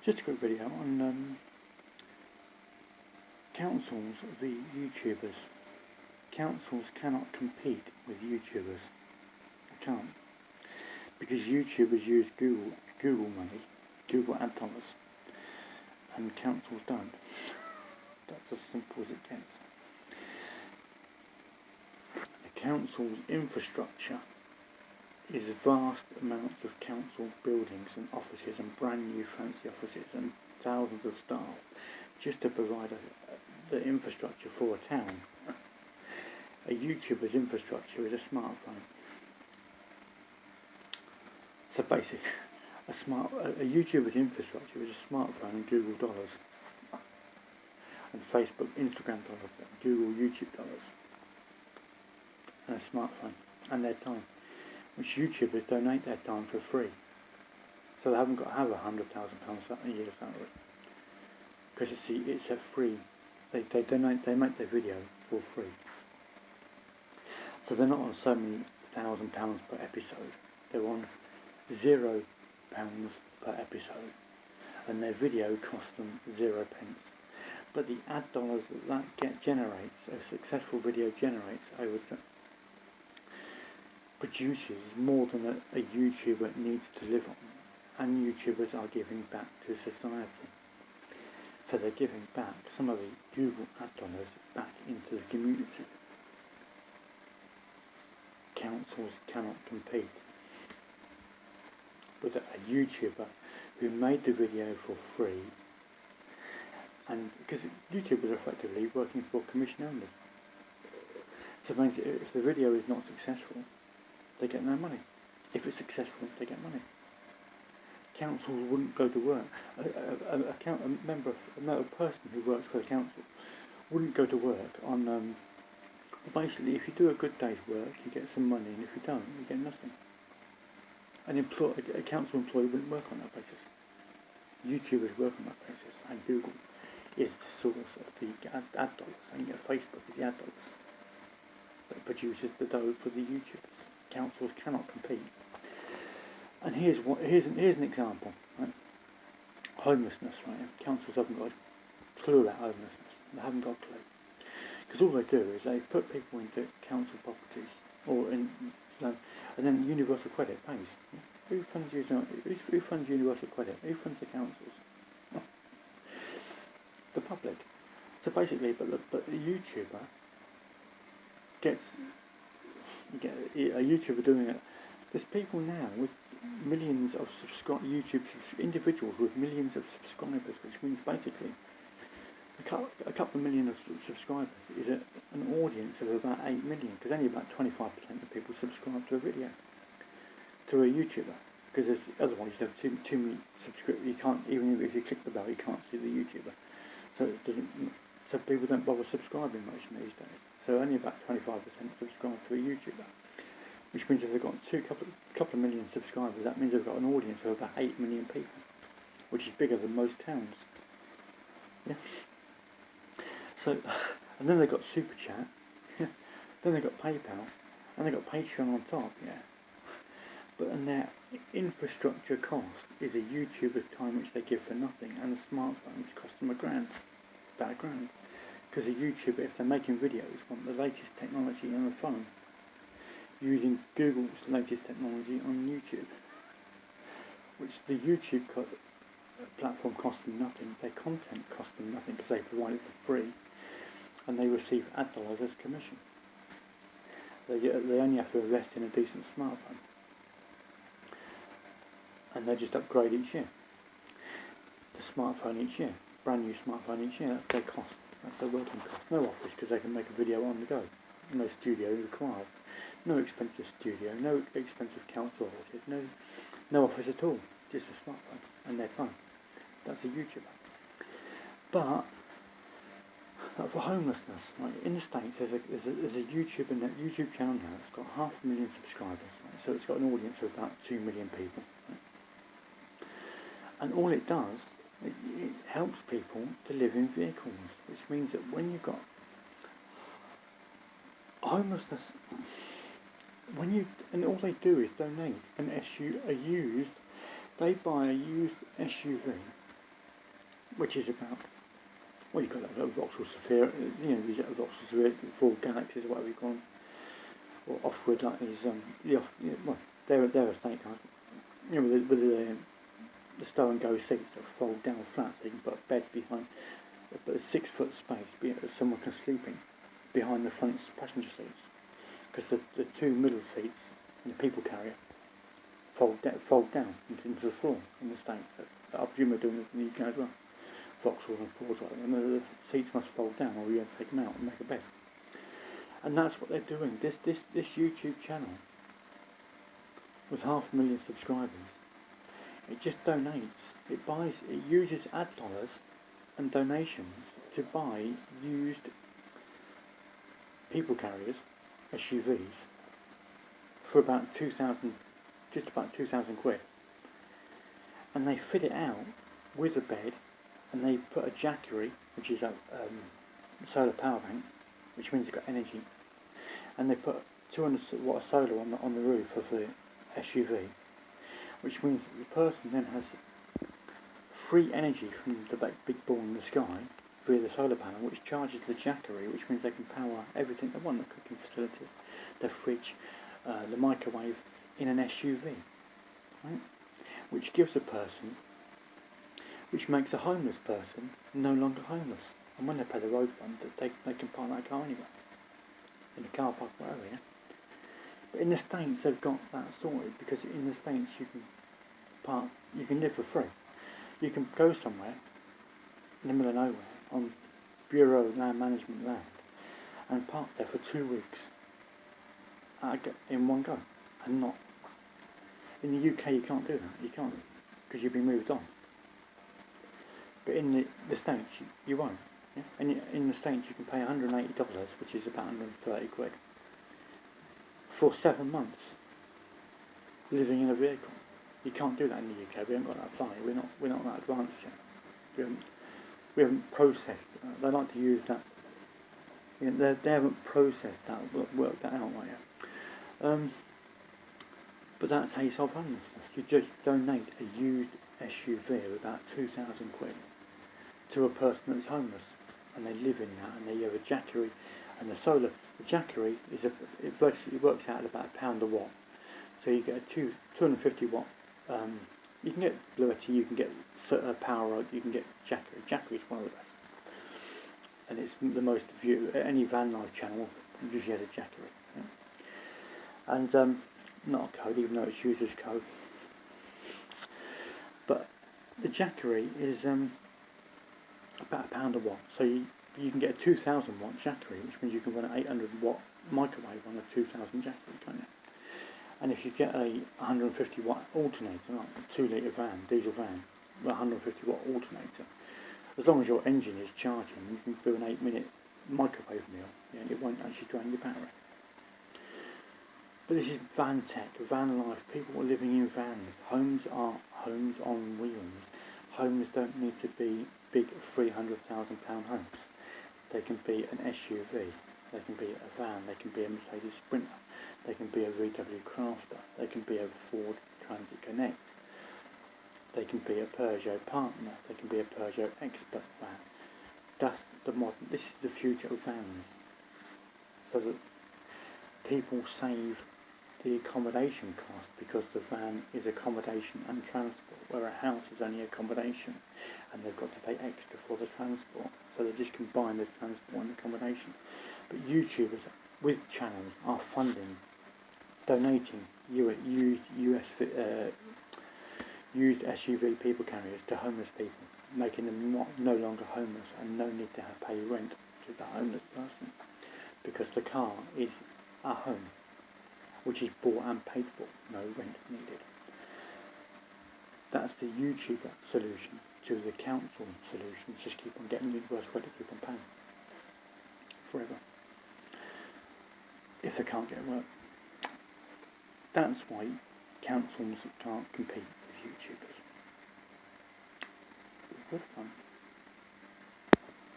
Just a quick video on councils v YouTubers. Councils cannot compete with YouTubers. They can't. Because YouTubers use Google money, Google ad dollars, and councils don't. That's as simple as it gets. The council's infrastructure is vast amounts of council buildings and offices and brand new fancy offices and thousands of staff just to provide the infrastructure for a town. A YouTuber's infrastructure is a smartphone. So basically, a YouTuber's infrastructure is a smartphone and Google dollars, and Facebook, Instagram dollars, and Google, YouTube dollars, and a smartphone, and their time, which YouTubers donate their time for free. So they haven't got to have £100,000 a year salary, because it's a free. They make their video for free. So they're not on so many £1,000 per episode. They're on £0 per episode, and their video costs them 0 pence. But the ad dollars that generates, a successful video generates, produces more than a YouTuber needs to live on, and YouTubers are giving back to society. So they're giving back some of the Google ad dollars back into the community. Councils cannot compete with a YouTuber who made the video for free, and because YouTubers are effectively working for commission only. So if the video is not successful, they get no money. If it's successful, they get money. Councils wouldn't go to work. A person who works for the council wouldn't go to work on. Basically, if you do a good day's work, you get some money, and if you don't, you get nothing. A council employee wouldn't work on that basis. YouTubers work on that basis, and Google is the source of the ad dollars, and Facebook is the ad dollars that produces the dough for the YouTubers. Councils cannot compete. And here's an example. Right? Homelessness. Right? Councils haven't got a clue about homelessness. They haven't got a clue. Because all they do is they put people into council properties, or and then universal credit pays. Who funds universal credit? Who funds the councils? The public. So basically, but a YouTuber a YouTuber doing it. There's people now with millions of individuals with millions of subscribers, which means basically a couple of million of subscribers is an audience of about 8 million, because only about 25% of people subscribe to a video, to a YouTuber, because otherwise you have too many subscribers. You can't, even if you click the bell, you can't see the YouTuber. So people don't bother subscribing much these days. So only about 25% subscribe to a YouTuber, which means if they've got couple of million subscribers, that means they've got an audience of about 8 million people, which is bigger than most towns. Yeah. So, and then they've got Super Chat, then they've got PayPal, and they've got Patreon on top, yeah. But and their infrastructure cost is a YouTuber's time which they give for nothing, and a smartphone which costs them about £1,000. Because a YouTuber, if they're making videos, want the latest technology on the phone, using Google's latest technology on YouTube, which the YouTube platform costs them nothing. Their content costs them nothing because they provide it for free, and they receive ad dollars as commission. They only have to invest in a decent smartphone, and they just upgrade each year. The smartphone each year, brand new smartphone each year. That's their cost. That's their working cost. No office, because they can make a video on the go. No studio required. No expensive studio. No expensive council offices. No office at all. Just a smartphone and their phone. That's a YouTuber. But for homelessness, right, in the States, there's a YouTube channel now that's got 500,000 subscribers. Right? So it's got an audience of about 2 million people. Right? And all it does, it helps people to live in vehicles, which means that when you've got homelessness, and all they do is donate they buy a used SUV which is about, well, you've got that Vauxhall Sphere, these Vauxhall Sphere, full galaxies, whatever you call them, or Offwood, like these, well, they're a snake, with the stow and go seats that fold down flat, so you can put a bed behind, but a 6 foot space, someone can sleep in behind the front passenger seats, because the two middle seats and the people carrier fold down into the floor in the States. I presume they're doing this in the UK as well. Vauxhall and Fords, and the seats must fold down, or you have to take them out and make a bed. And that's what they're doing. This YouTube channel, with 500,000 subscribers, it just donates. It uses ad dollars and donations to buy used people carriers, SUVs, for about just about 2,000 quid. And they fit it out with a bed, and they put a Jackery, which is a solar power bank, which means it's got energy, and they put 200 watt solar on the roof of the SUV, which means that the person then has free energy from the big ball in the sky via the solar panel, which charges the Jackery, which means they can power everything they want, the cooking facilities, the fridge, the microwave, in an SUV, right? Which gives a person, which makes a homeless person no longer homeless. And when they pay the road fund, they can park that car anywhere, in the car park, whatever, yeah? But in the States, they've got that sorted, because in the States you can live for free. You can go somewhere in the middle of nowhere on Bureau of Land Management land and park there for 2 weeks in one go, and not. In the UK you can't do that. You can't, because you've been moved on. But in the States you won't. Yeah? And in the States you can pay $180, which is about 130 quid, for 7 months living in a vehicle. You can't do that in the UK. We haven't got that far. We're not that advanced yet. We haven't processed. They like to use that. They haven't processed that, worked that out like that. But that's how you solve homelessness. You just donate a used SUV of about 2,000 quid to a person that's homeless, and they live in that, and they have a Jackery, and the Jackery it works out at about £1 a watt. So you get a 250 watt. You can get Bluetooth, you can get Power, you can get Jackery. Jackery is one of the best, and it's the most viewed. Any van life channel usually has a Jackery, yeah? And not a code, even though it's used as code. But the Jackery is about £1 a watt. So you can get a 2,000 watt Jackery, which means you can run an 800 watt microwave on a 2,000 Jackery, can't you? And if you get a 150 watt alternator, like a 2 litre van, diesel van, with a 150 watt alternator, as long as your engine is charging, you can do an 8-minute microwave meal, and it won't actually drain your battery. But this is van tech, van life. People are living in vans. Homes are homes on wheels. Homes don't need to be big £300,000 homes. They can be an SUV. They can be a van. They can be a Mercedes Sprinter. They can be a VW Crafter. They can be a Ford Transit Connect. They can be a Peugeot Partner. They can be a Peugeot Expert van. That's the modern. This is the future of vans. So that people save the accommodation cost, because the van is accommodation and transport, where a house is only accommodation, and they've got to pay extra for the transport. So they just combine the transport and accommodation. But YouTubers with channels are donating used SUV people carriers to homeless people, making them no longer homeless, and no need to pay rent to the homeless person, because the car is a home, which is bought and paid for, no rent needed. That's the YouTuber solution to the council solution. Just keep on getting universal credit, keep on paying forever, if they can't get work. That's why councils can't compete with YouTubers. It's good fun.